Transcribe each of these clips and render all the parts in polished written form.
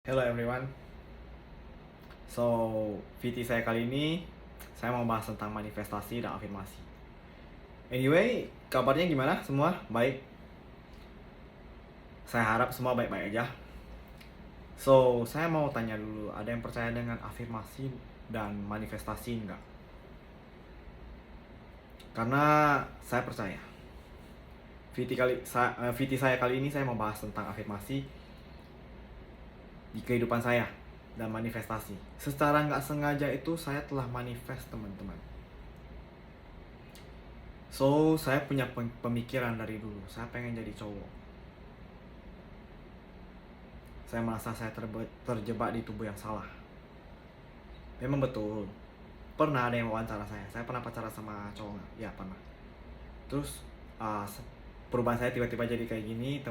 Hello everyone. So, VT saya kali ini saya mau bahas tentang manifestasi dan afirmasi. Anyway, kabarnya gimana semua? Baik. Saya harap semua baik-baik aja. So, saya mau tanya dulu, ada yang percaya dengan afirmasi dan manifestasi enggak? Karena saya percaya. VT saya kali ini saya mau bahas tentang afirmasi di kehidupan saya dan manifestasi. Secara nggak sengaja itu saya telah manifest, teman-teman. So, saya punya pemikiran dari dulu. Saya pengen jadi cowok. Saya merasa saya terjebak di tubuh yang salah. Memang betul. Pernah ada yang wawancara saya. Saya pernah pacaran sama cowok nggak? Ya, pernah. Terus, perubahan saya tiba-tiba jadi kayak gini.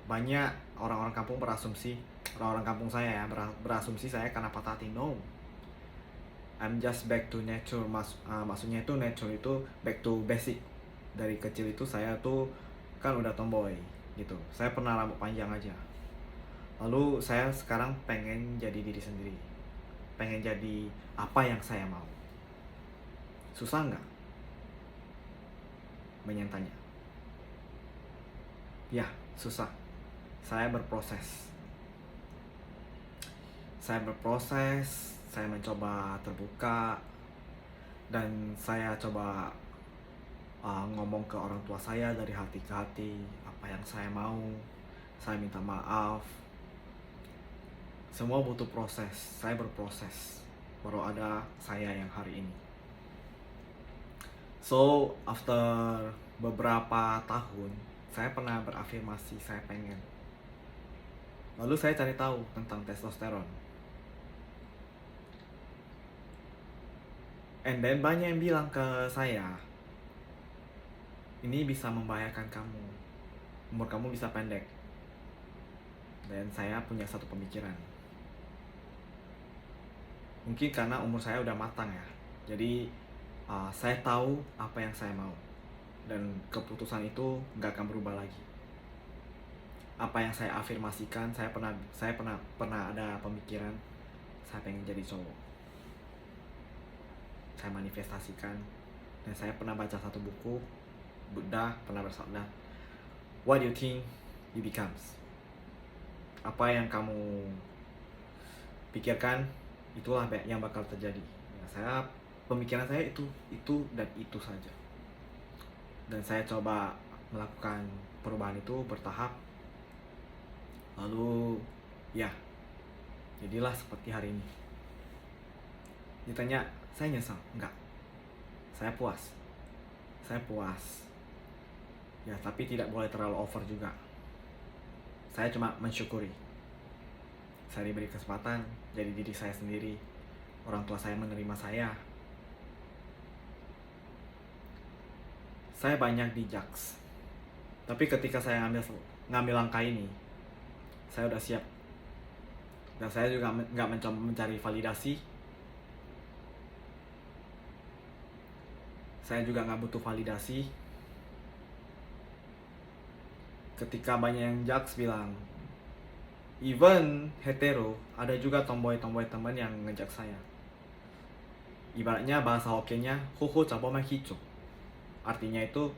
Banyak orang-orang kampung berasumsi. Orang-orang kampung saya ya, berasumsi saya karena patah hati. No. I'm just back to nature. Maksudnya itu nature itu back to basic. Dari kecil itu saya tuh kan udah tomboy gitu. Saya pernah rambut panjang aja. Lalu saya sekarang pengen jadi diri sendiri. Pengen jadi apa yang saya mau. Susah nggak? Banyak tanya. Ya, susah. Saya berproses. Saya mencoba terbuka. Dan saya coba ngomong ke orang tua saya dari hati ke hati. Apa yang saya mau. Saya minta maaf. Semua butuh proses. Saya berproses. Baru ada saya yang hari ini. So, after beberapa tahun, saya pernah berafirmasi saya pengen. Lalu saya cari tahu tentang testosteron. And then banyak yang bilang ke saya, ini bisa membahayakan kamu. Umur kamu bisa pendek. Dan saya punya satu pemikiran. Mungkin karena umur saya udah matang ya. Jadi, saya tahu apa yang saya mau. Dan keputusan itu nggak akan berubah lagi. Apa yang saya afirmasikan, saya pernah ada pemikiran saya pengen jadi cowok. Saya manifestasikan, dan saya pernah baca satu buku Buddha pernah bersabda, what you think you becomes. Apa yang kamu pikirkan, itulah yang bakal terjadi. Pemikiran saya itu dan itu saja. Dan saya coba melakukan perubahan itu bertahap. Lalu ya, jadilah seperti hari ini. Ditanya, saya nyesal? Enggak. Saya puas. Ya, tapi tidak boleh terlalu over juga. Saya cuma mensyukuri. Saya diberi kesempatan jadi diri saya sendiri. Orang tua saya menerima saya. Saya banyak dijudge. Tapi ketika saya ngambil langkah ini, saya udah siap. Dan saya juga nggak mencoba mencari validasi. Saya juga nggak butuh validasi. Ketika banyak yang judge bilang, even hetero, ada juga tomboy-tomboy teman yang ngejak saya. Ibaratnya bahasa Hokkien-nya, hoho caboma hicho. Artinya itu,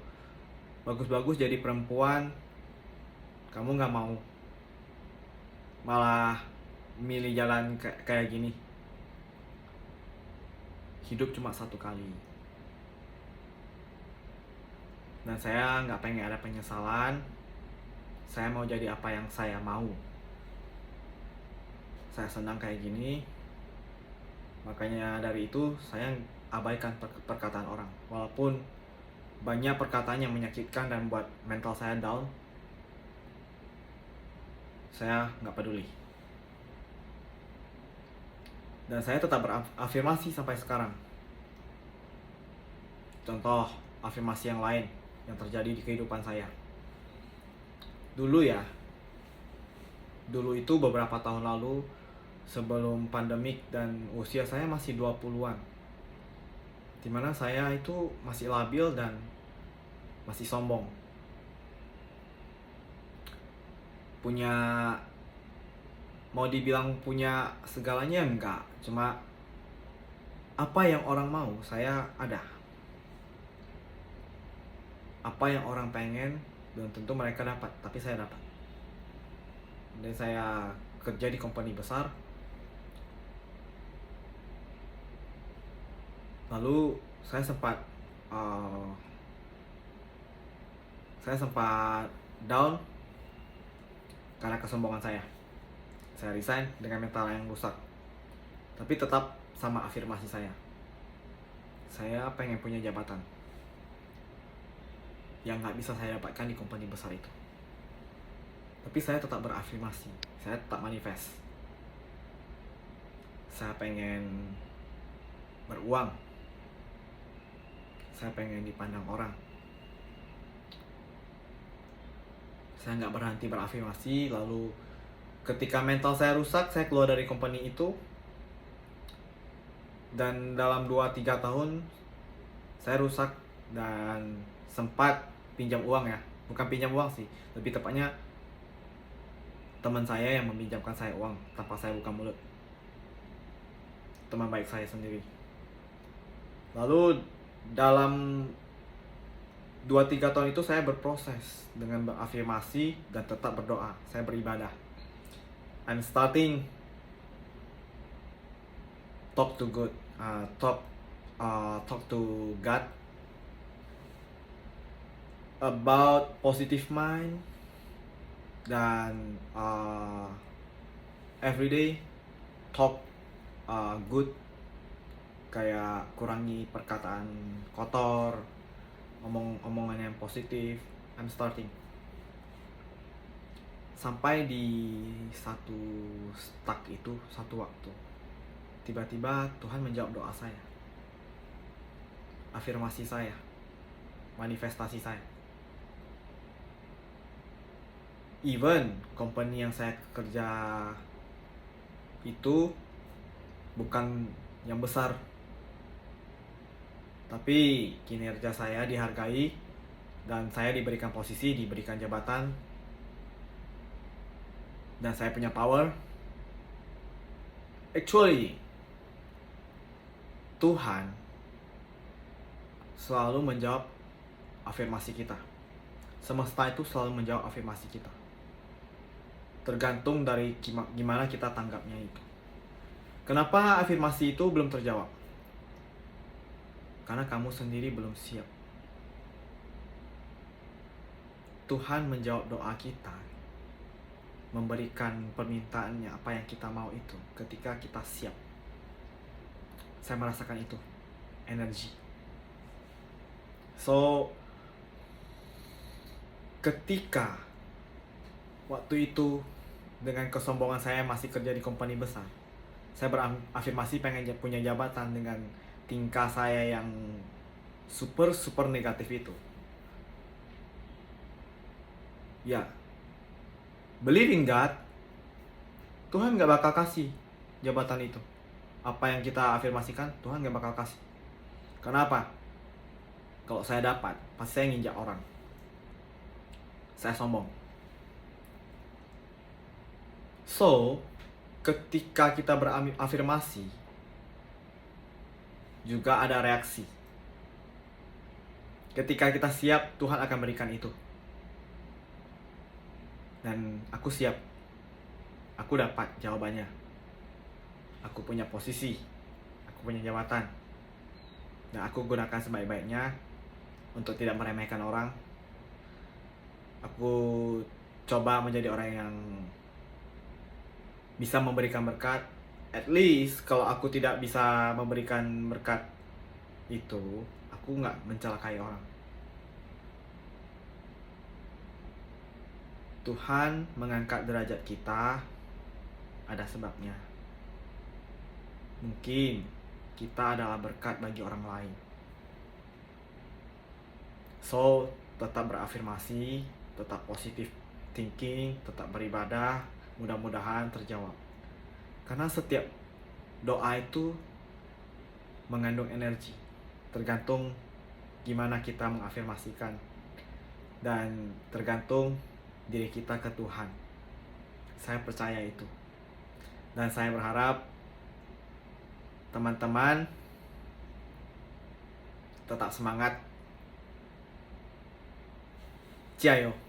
bagus-bagus jadi perempuan, kamu gak mau. Malah milih jalan kayak gini. Hidup cuma satu kali. Dan saya gak pengen ada penyesalan. Saya mau jadi apa yang saya mau. Saya senang kayak gini. Makanya dari itu saya abaikan perkataan orang. Walaupun banyak perkataan yang menyakitkan dan buat mental saya down, saya nggak peduli. Dan saya tetap berafirmasi sampai sekarang. Contoh afirmasi yang lain yang terjadi di kehidupan saya. Dulu itu beberapa tahun lalu, sebelum pandemik dan usia saya masih 20-an. Dimana saya itu masih labil dan masih sombong. Punya mau dibilang punya segalanya enggak, cuma apa yang orang mau saya ada, apa yang orang pengen belum tentu mereka dapat, tapi saya dapat. Dan saya kerja di company besar, lalu saya sempat uh, down karena kesombongan saya. Saya resign dengan mental yang rusak, tapi tetap sama afirmasi saya pengen punya jabatan yang nggak bisa saya dapatkan di company besar itu. Tapi saya tetap berafirmasi, saya tetap manifest. Saya pengen beruang, saya pengen dipandang orang. Saya nggak berhenti berafirmasi. Lalu ketika mental saya rusak, saya keluar dari company itu. Dan dalam 2-3 tahun saya rusak dan sempat pinjam uang ya. Bukan pinjam uang sih, lebih tepatnya teman saya yang meminjamkan saya uang tanpa saya buka mulut. Teman baik saya sendiri. Lalu dalam 2-3 tahun itu saya berproses dengan berafirmasi dan tetap berdoa. Saya beribadah. I'm starting talk to God, talk to God about positive mind, dan everyday talk good, kayak kurangi perkataan kotor, omongan yang positif. I'm starting sampai di satu waktu tiba-tiba Tuhan menjawab doa saya, afirmasi saya, manifestasi saya. Even company yang saya kerja itu bukan yang besar, tapi kinerja saya dihargai dan saya diberikan posisi, diberikan jabatan, dan saya punya power. Actually, Tuhan selalu menjawab afirmasi kita. Semesta itu selalu menjawab afirmasi kita. Tergantung dari gimana kita tanggapnya itu. Kenapa afirmasi itu belum terjawab? Karena kamu sendiri belum siap. Tuhan menjawab doa kita, memberikan permintaannya apa yang kita mau itu ketika kita siap. Saya merasakan itu, energi. So, ketika waktu itu dengan kesombongan saya masih kerja di company besar, saya berafirmasi pengen punya jabatan dengan tingkah saya yang super negatif itu. Ya, believe in God, Tuhan gak bakal kasih jabatan itu. Apa yang kita afirmasikan, Tuhan gak bakal kasih. Kenapa? Kalau saya dapat, pasti saya nginjak orang. Saya sombong. So, ketika kita berafirmasi, juga ada reaksi. Ketika kita siap, Tuhan akan berikan itu. Dan aku siap. Aku dapat jawabannya. Aku punya posisi, aku punya jabatan, dan aku gunakan sebaik-baiknya untuk tidak meremehkan orang. Aku coba menjadi orang yang bisa memberikan berkat. At least kalau aku tidak bisa memberikan berkat itu, aku nggak mencelakai orang. Tuhan mengangkat derajat kita ada sebabnya. Mungkin kita adalah berkat bagi orang lain. So, tetap berafirmasi, tetap positive thinking, tetap beribadah, mudah-mudahan terjawab. Karena setiap doa itu mengandung energi, tergantung gimana kita mengafirmasikan, dan tergantung diri kita ke Tuhan. Saya percaya itu. Dan saya berharap teman-teman tetap semangat. Ciao.